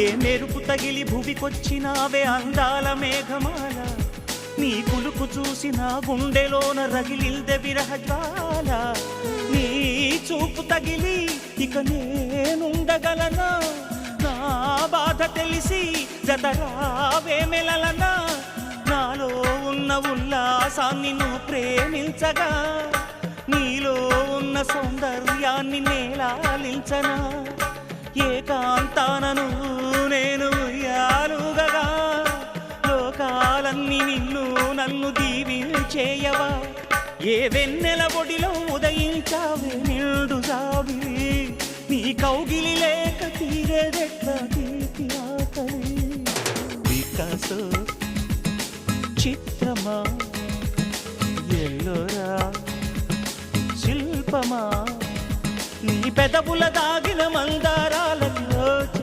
ఏ మెరుపు తగిలి భువికొచ్చినావే అందాల మేఘమాల, నీ కులుకు చూసి నా గుండెలోన రగిలిల్దె విరహజ్వాల. నీ చూపు తగిలి ఇక నేనుండగలనా, నా బాధ తెలిసి జతరావే మెలలనా. నాలో ఉన్న ఉల్లాసాన్ని నువ్వు ప్రేమించగా, నీలో ఉన్న సౌందర్యాన్ని నేలాలించనా. ఏకాంతానను నేను ఉయ్యాలుగగా, లోకాలన్నీ నిన్ను నన్ను దీవించేయవా. ఏ వెన్నెల ఒడిలో ఉదయించావే నిండు జాబిలి, నీ కౌగిలి లేక తీరేదెట్లా తీపి ఆకలి. వికాసో చిత్రమా, ఎల్లోరా శిల్పమా, నీ పెదవుల దాగిన మందారాలలో